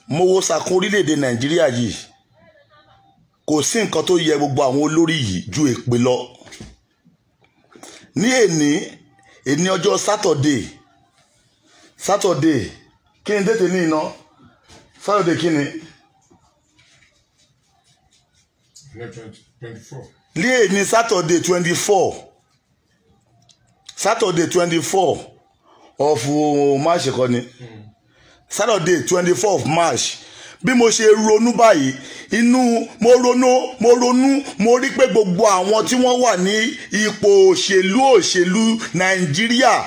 mo wo sàkún orílẹ̀-èdè Nàìjíríà yìí kò sí nǹkan tó yẹ gbogbo àwọn olórí yìí ju èpè lọ. Ní èní ọjọ́ Saturday kí ni tètè ní iná Saturday kí ni 24. ní èní Saturday 24 of March kọ́ ni Saturday 24 of March. Bí mo ṣe ronú báyìí mo rí pé gbogbo àwọn tí wọ́n wà ní ipò òṣèlú Nàìjíríà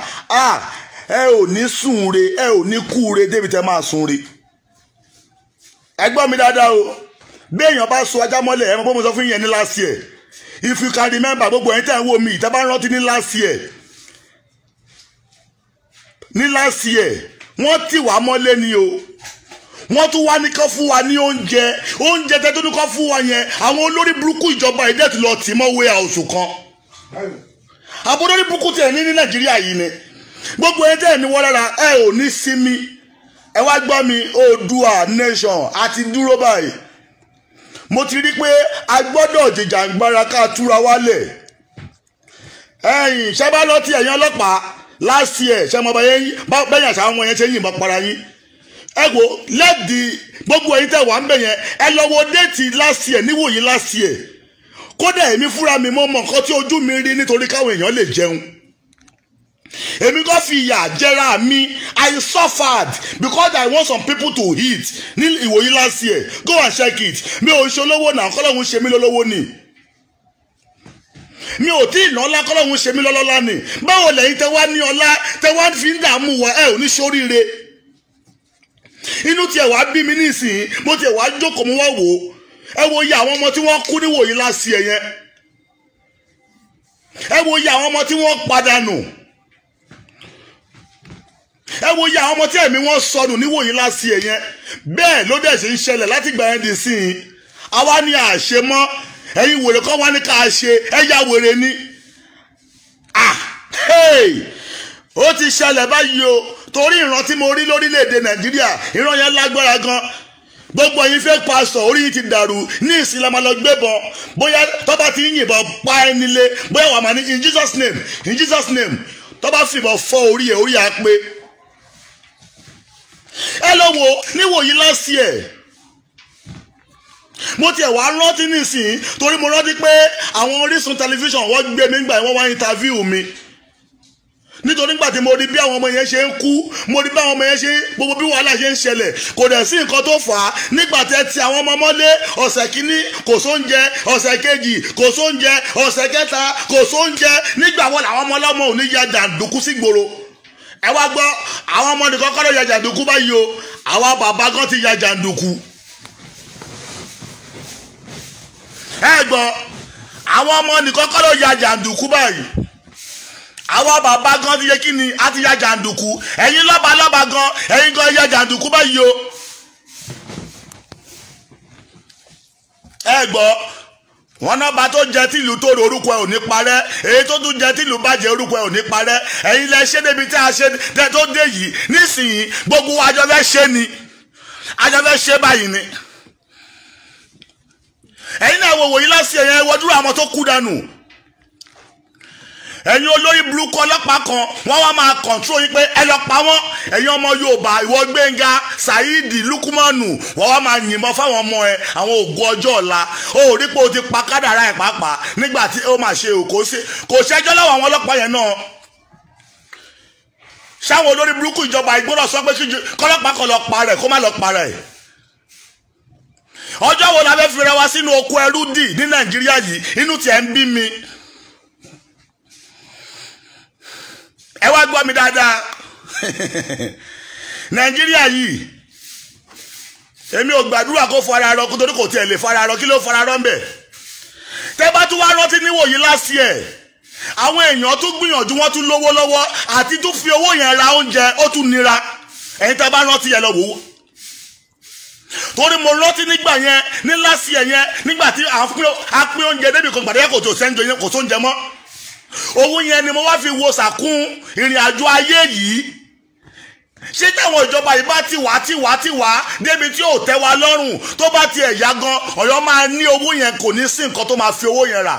ẹ ò ní sùnre ẹ ò ní kúre débi tẹ́ máa sùnre. Ẹ gbọ́ mi dáadáa o, bí èèyàn bá so ajá mọ́lẹ̀ ẹ mọ̀ pé mo sọ fún yẹn ní last year. If you can remember, gbogbo ẹ̀yin tẹ́ ń wò mí ìtẹ́ bá rántí ní last year wọ́n tì wá mọ́lé ni o. Wọ́n tún wá ní kán fún wa ní oúnjẹ tẹ́ tó ní kán fún wa yẹn àwọn olórí burúkú ìjọba ìdẹ́ ti lọ tì mọ́ warehouse kan. Àbọ̀ olórí burúkú tẹ̀ ní Nàìjíríà yìí ni gbogbo ẹni tẹ́ ní wọ́n lára ẹ ò ní sinmi. Ẹ wá gbọ́ mi, Oòduà nation àti dúró báyìí. Mo ti rí pé a gbọ́dọ̀ jìjàǹgbara ká túra wálẹ̀. Ẹ̀yin ṣẹ́ bá lọ́tì ẹ̀yin ọlọ́pàá last year ṣẹ́ mọ bẹ́yìn àṣà àwọn ọmọ yẹn ṣe yìnbọn para yín. Ẹ wo lẹ́ẹ̀dì gbogbo ẹ̀yin tẹ́ wà ń bẹ̀ yẹn ẹ lọ wo déètì last year níwòyí last year. Kódà èmi fúnra mi mo mọ nǹkan tí ojú mi rí nítorí káwọn èèyàn lè jẹun. Èmi kò fi ìyà jẹra mi. I suffered because I want some people to eat ní ìwòyí last year. Go and check it. Mi ò ṣe olówó náà kọ́lọ́hún ṣe mí lólówó ni. Mi ò tí ì lọ́lá kọ́lọ́hún ṣe mí lọ́lọ́lá ni. Báwo lẹ́yìn tẹ́ wá ní ọlá tẹ́ wá fi ń dààmú wa ẹ ò ní ṣoríire. Inú tiẹ̀ wá bí mi nísìnyí mo tiẹ̀ wá jókòó mo wá wò ó. Ẹ wo iye àwọn ọmọ tí wọ́n kú níwòyí last year yẹn. Ẹ wo iye àwọn ọmọ tí wọ́n padànù. Ẹ wo iye àwọn ọmọ tí ẹ̀mí wọn sọnù níwòyí last year yẹn. Bẹ́ẹ̀ ló dẹ̀ ṣe ń ṣẹlẹ̀ láti gbà yẹn di sí i. Àwa ni àṣe mọ́ ẹ̀yin wèrè kan wá ní ká ṣe ẹ̀yà wèrè ni. Ó ti ṣẹlẹ̀ báyìí o torí ìran tí mo rí lórílẹ̀‐èdè Nàìjíríà ìran yẹn lágbára gan. Gbogbo ẹ̀yin fake pastor orí yìí ti dàrú ní ìsìnlẹ̀ máa lọ gbébọn bóyá tọ́ba ti ń yìnbọn pa ẹni lé bóyá wà máa ní in Jesus name tọ́ba fìbọn fọ́ orí ẹ̀ á pé. Ẹ lọ wo níwòyí last year mo tiẹ̀ wá rántí nísìnyí torí mo rántí pé àwọn Orísun tẹlifíṣàn wọ́n gbé mi nígbà wọ́n wá interview mi nítorí nígbà tí mo rí bí àwọn ọmọ yẹn ṣe ń kú mo rí bí àwọn ọmọ yẹn ṣe gbogbo bí wàhálà ṣe ń ṣẹlẹ̀ kò dẹ̀ sí nǹkan tó fà á nígbà tẹ́ ti àwọn ọmọ mọ́lé ọ̀sẹ̀ kìíní kò sóúnjẹ ọ̀sẹ̀ kejì kò sóúnjẹ ọ̀sẹ̀ kẹta kò sóúnjẹ nígbà wọn làwọn ọmọ ọlọ́mọ ò ní ya jàǹdùkú sí gbòòrò. Ẹ wá gbọ́ àwọn ọmọ nìkan kọ́ ló ya jàǹdùkú báyìí o àwa bàbá gan ti ya jàǹdùkú. Ẹ gbọ́ àwọn ọmọ nìkan kọ́ ló ya jàǹdùkú báyìí àwa bàbá gan ti yẹ kí ni a ti ya jàǹdùkú ẹ̀yin lọ́ba gan ẹ̀yin gan ya jàǹdùkú báyìí o. Ẹ gbọ́ wọn náà bá tó jẹ tìlú tó orúkọ ẹ ò ní parẹ́ èyí tó tún jẹ tìlú bàjẹ́ orúkọ ẹ ò ní parẹ́ ẹ̀yin lẹ ṣe débi tí a ṣe tẹ tó dé yìí nísìnyí gbogbo àjọ fẹ́ ṣe ni àjọ fẹ́ ṣe báyìí ni. Ẹ̀yin náà wò wòyí lásìkò yẹn wọ́n dúró àwọn tó kú dànù. Ẹ̀yin olórí burúkú ọlọ́pàá kan wọ́n wá máa kọ̀ntró yín pé ẹ lọ pa wọ́n. Ẹ̀yin ọmọ Yorùbá ìwọ Gbénga Saheed Lukumanu wọ́n wá máa yìnbọn fáwọn ọmọ ẹ àwọn ògùn ọjọ́ ọ̀la ó rí pé o ti pa kádàrá ẹ̀ pàápàá nígbà tí ó máa ṣe kò ṣẹjọ́ lọ́wọ́ àwọn ọlọ́pàá yẹn náà. Ṣáwọn olórí burúkú ìjọba ìgbọ́dọ̀ sọ pé kọ́lọ́pàá kan lọ pa rẹ̀ kó má lọ pa rẹ̀. Ọjọ́ wo la fẹ́ fi ra wa sínú oko ẹrú dì ní Nàìjíríà yìí inú tiẹ̀ ń bí mi. Ẹ wá gbọ́ mi dáadáa Nàìjíríà yìí èmi ò gbàdúrà kó fara rọ kó torí kò tiẹ̀ lè fara rọ kí ló fara rọ ń bẹ̀. Tẹ́ bá tún wá rántí níwòyí last year àwọn èèyàn tún gbìyànjú wọ́n tún lówó lọ́wọ́ àti tún fi owó yẹn ra oúnjẹ ó tún nira ẹ̀yin tẹ́ bá rántí yẹn lọ wò ó. Torí mo rántí nígbà yẹn ní last year yẹn nígbà tí a pín oúnjẹ débi kan gbàdé kò tó sẹ́ńjọ yẹn kò tó ń jẹ mọ́. Owó yẹn ni mo wá fi wo sàkún ìrìn àjò ayé yìí ṣé táwọn ìjọba yìí bá ti wá débi tí ò tẹ́ wa lọ́rùn tó bá ti ẹ̀yà gan Ọ̀yọ́ máa ní owó yẹn kò ní sí nǹkan tó máa fi owó yẹn rà.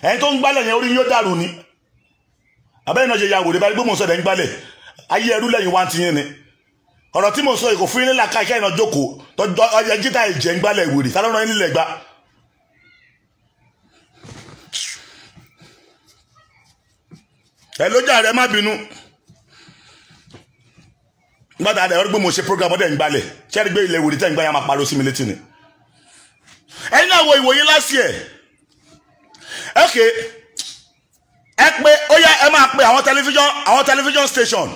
ẹ̀yin tó ń gbálẹ̀ yẹn orí yóò dàrú ni abẹ́rẹ́ náà ṣe ya wòlé báyìí gbé mò ń sọ̀dẹ̀ ń gbálẹ̀ ayé ẹrú lẹ́yìn wá ti yín ni ọ̀rọ̀ tí mò ń sọ ìkò fún yín nílà káàkiri ìrìnà jókòó tọ́jọ́ ọjà jíta ìjẹ́ ń gbálẹ̀ ìwòrì tá ló rán yín nílẹ̀ gbá. ẹ lójà rẹ má bínú nígbà tá a dẹ̀ ọ́ gbé mo ṣe program ọdẹ ń gbálẹ̀ ṣẹ́ẹ́rì gbé ilẹ̀ ìwòrì tẹ́ ń gbá yẹn máa pariwo sí mi létí ni. ẹ̀yin náà wo ìwòye last year okay ẹ pé ó yá ẹ máa pe àwọn television station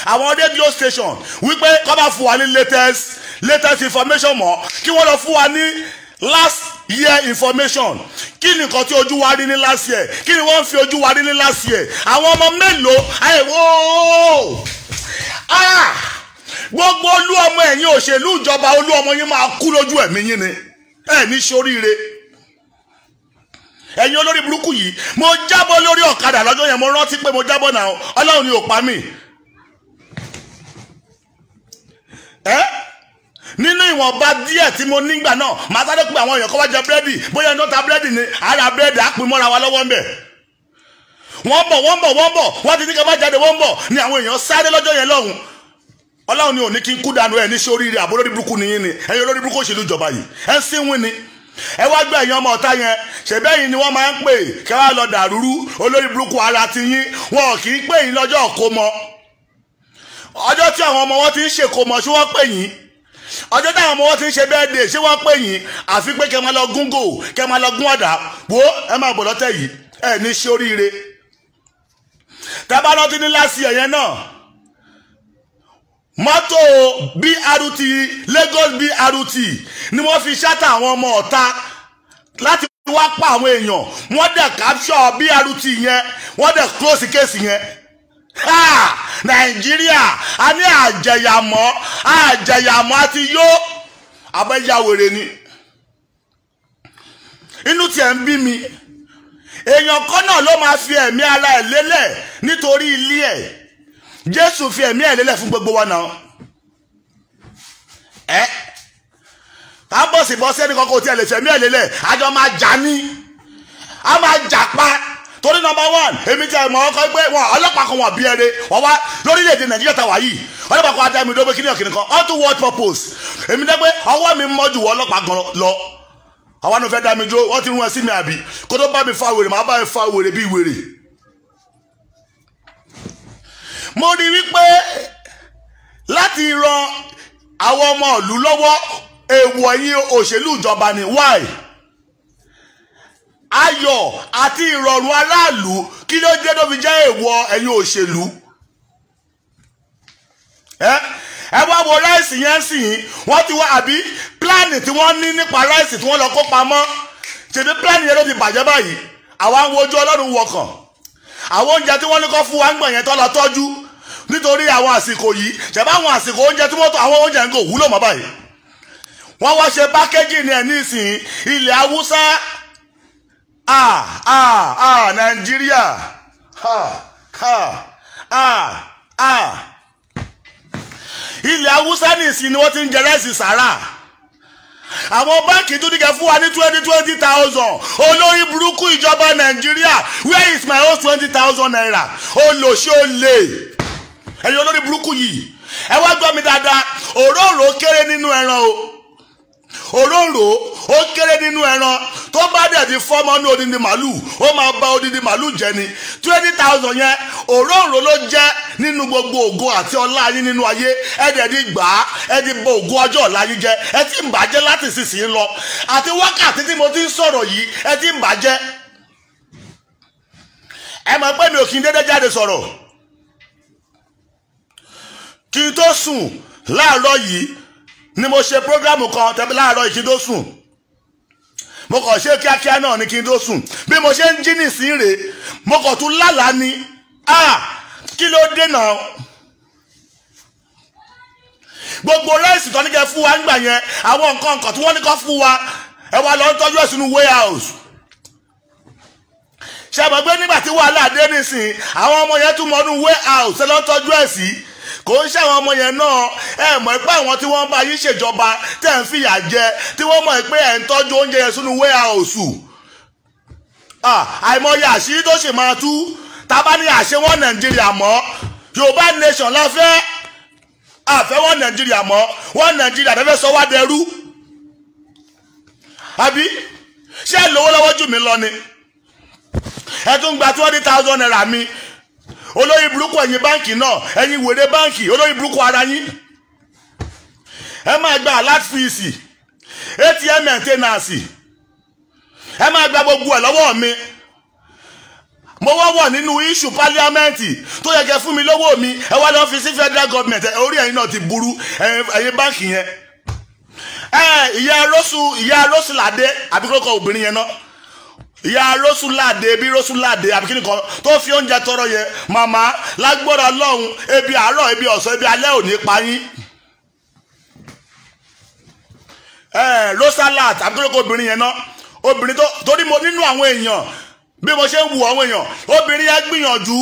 àwọn radio station wípé kó bá fún wa ní latest information mọ́ kí wọ́n lọ fún wa ní last year information kí ni nǹkan tí ojú wa rí ní last year kí ni wọ́n fi ojú wa rí ní last year àwọn ọmọ mélòó gbogbo olú ọmọ ẹ̀yin òṣèlú ìjọba olú ọmọ yín máa kú lójú ẹ̀mí yín ni ẹ̀ ní ṣoríire. ẹ̀yin olórí burúkú yìí mo jábọ́ lórí ọ̀kadà lọ́jọ́ yẹn mo rántí pé mo jábọ́ náà Ọlọ́run ni ò pa mí. nínú ìwọ̀nba díẹ̀ tí mo nígbà náà màá sáré pé àwọn èèyàn kọ́ wá jẹ búrẹ́dì bóyá iná ta búrẹ́dì ni ara búrẹ́dì á pin mọ́ra wa lọ́wọ́ ń bẹ̀. wọ́n bọ̀ wọ́n ti ní ká bá jáde wọ́n bọ̀ ni àwọn èèyàn sáré lọ́jọ́ yẹn lọ́hùn. Ọlọ́run ni ò ní kí n kú dànù ẹ̀ ní sóríire àbó lórí burúkú nìyí ni ẹ̀yin olórí burúkú òṣèlú ìjọba yìí ẹ̀ ń sínwín ni ẹ wá gbé ẹ̀yin ọmọ ọ̀tá yẹn ṣèbẹ́yìn ni wọ́n máa ń pè kẹ́ wá lọ dàrúrú olórí burúkú ara ti yín wọn kì í pè yín lọ́jọ́ ìkómọ ọjọ́ tí àwọn ọmọ wọn ti ń ṣèkómọ ṣé wọ́n pè yín ọjọ́ táwọn ọmọ wọn ti ń ṣe birthday ṣé wọ́n pè yín àfi pé kẹ́ máa lọ gún gò kẹ́ máa lọ gún ọ̀dà wo ẹ máa bọ̀ lọ́tẹ̀ yìí ẹ ní ṣe oríire tẹ́ bá rántí ní last year yẹn náà mọ́tò BRT Lagos BRT ni wọ́n fi ṣátà àwọn ọmọ ọ̀tá láti wá pa àwọn èèyàn wọ́n dẹ̀ capture BRT yẹn wọ́n dẹ̀ close case yẹn. Nàìjíríà a ní àjẹyàmọ́ àti yó abẹ́yàwèrè ni inú tiẹ̀ ń bí mi èèyàn kan náà ló máa fi ẹ̀mí ara ẹ̀ lélẹ̀ nítorí ilé ẹ̀ Jésù fi ẹ̀mí ẹ̀ lélẹ̀ fún gbogbo wa náà ká bọ̀ sí bọ́ sẹ́ni kankan tí ẹ lè fi ẹ̀mí ẹ̀ lélẹ̀ àjọ máa jà ní a máa jà pa torí number one èmi jẹ́ ìmọ̀ ọkọ̀ pé wọn ọlọ́pàá kan wọ́n bí ẹrẹ wọ́n wá lórílẹ̀‐èdè Nàìjíríà tàwa yìí ọlọ́pàá kan adá mi dóbe kíní ọ̀kìnì kan all to what purpose èmi dẹ́ pé ọwọ́ mi mọ́jú wọ ọlọ́pàá gan lọ àwọn ọ̀nà fẹ́ dá mi dúró wọ́n ti rún ẹ sí mi àbí kó tó bá mi fa wèrè màá bá mi fa wèrè bí wèrè. mo rí wípé láti ran àwọn ọmọ ìlú lọ́wọ́ èèwọ̀ ẹ̀yin òṣèlú ìjọba ni why ayọ̀ àti ìrọ̀rùn aráàlú kí ló dé tó fi jẹ́ èèwọ̀ ẹ̀yin òṣèlú ẹ wá wo ráìsì yẹn sì yín wọ́n ti wá àbí pílánì tí wọ́n ní nípa ráìsì tí wọ́n lọ kó pamọ́ ṣèbí pílánì yẹn ló ti bàjẹ́ báyìí àwa ń wojú Ọlọ́run wọkàn àwọn oúnjẹ tí wọ́n ní kó fún wa ń gbọ̀n yẹn tó lọ tọ́jú nítorí àwọn àsìkò yìí ṣẹ̀bá àwọn àsìkò oúnjẹ tí wọ́n tó àwọn oúnjẹ ń kò wúlò mọ́ báyìí wọ́n wá ṣe pákéjì ní ẹ̀ nísìnyí ilẹ̀ Haúsá Nàìjíríà ilẹ̀ Haúsá nísìnyí ni wọ́n ti ń jẹ rẹ́sì sàrà àwọn báńkì tó ní kẹ́ fún wa ní 20,000 olórí burúkú ìjọba Nàìjíríà where is my own 20,000 naira olóṣè olè ẹ̀yin olórí burúkú yìí ẹ wá gbọ́ mi dáadáa òróǹro kéré nínú ẹran o òróǹro ó kéré nínú ẹran tó bá dẹ̀ di fọ́mọ́ ní odindi màálù ó máa bà odindi màálù jẹ́ ni 20,000 yẹn òróǹro ló jẹ́ nínú gbogbo ògo àti ọlá yín nínú ayé ẹ dẹ̀ di gbà á ẹ di bo ògo ọjọ́ ọ̀la yín jẹ́ ẹ ti ń bàjẹ́ láti sísìn lọ àti wákàtí tí mo ti ń sọ̀rọ̀ yìí ẹ ti ń bàjẹ́ ẹ mọ̀ pé mi ò kí n dédé jáde sọ̀rọ̀ kí n tó sùn láàárọ̀ yìí ni mo ṣe prógrámù kan tẹ́bí láàárọ̀ yìí kí n tó sùn mo kàn ṣe kíákíá náà ni kí n tó sùn bí mo ṣe ń jí nìsín rèé mo kàn tún lálàá ni kí ló dé náà gbogbo ráìsì tó ní kẹ́ fún wa nígbà yẹn àwọn nǹkan tí wọ́n ní kọ́ fún wa ẹ wá lọ ń tọ́jú ẹ̀ sínú warehouse ṣe mọ̀ pé nígbà tí wàhálà dé nísìn àwọn ọmọ yẹn tún mọ́nú warehouse ẹ lọ ń tọ́jú ẹ̀ sí kò ń ṣàwọn ọmọ yẹn náà ẹ mọ̀ pé àwọn tí wọ́n bá yín ṣèjọba tẹ̀ ń fìyà jẹ tí wọ́n mọ̀ pé ẹ̀ ń tọ́jú oúnjẹ yẹn sínú warehouse àìmọye àṣírí tó sì máa tú tábà ní àṣẹ wọn Nàìjíríà mọ́ Yorùbá nation la fẹ́ àfẹ́ wọn Nàìjíríà mọ́ wọn Nàìjíríà tẹ́fẹ́ sọ wá dẹrú àbí ṣé ẹ lówó lọ́wọ́ jù mí lọ ni ẹ tún gba 20,000 naira mi olórí burúkú ẹ̀yin báǹkì náà ẹ̀yin wèrè báǹkì olórí burúkú ara yín ẹ máa gba alert fees ATM maintenance ẹ máa gba gbogbo ẹ̀ lọ́wọ́ mi mo wọ́wọ́ nínú issue parliament tó yẹ kẹ́ fún mi lówó mi ẹ wá lọ fi sí federal government orí ẹ̀yin náà ti burú ẹ̀yin báǹkì yẹn ìyá Rósùládé àbíkọ́kọ́ obìnrin yẹn náà ìyá Rósùládé bí Rósùládé àbí kíni kan tó fi oúnjẹ tọrọ yẹn màmá lágbára Ọlọ́run ebi àárọ̀ ebi ọ̀sán ebi alẹ́ ò ní pa yín Rósàlát àbí kíni kan obìnrin yẹn náà obìnrin tó torí mo nínú àwọn èèyàn bí mo ṣe ń wù àwọn èèyàn obìnrin yẹn gbìyànjú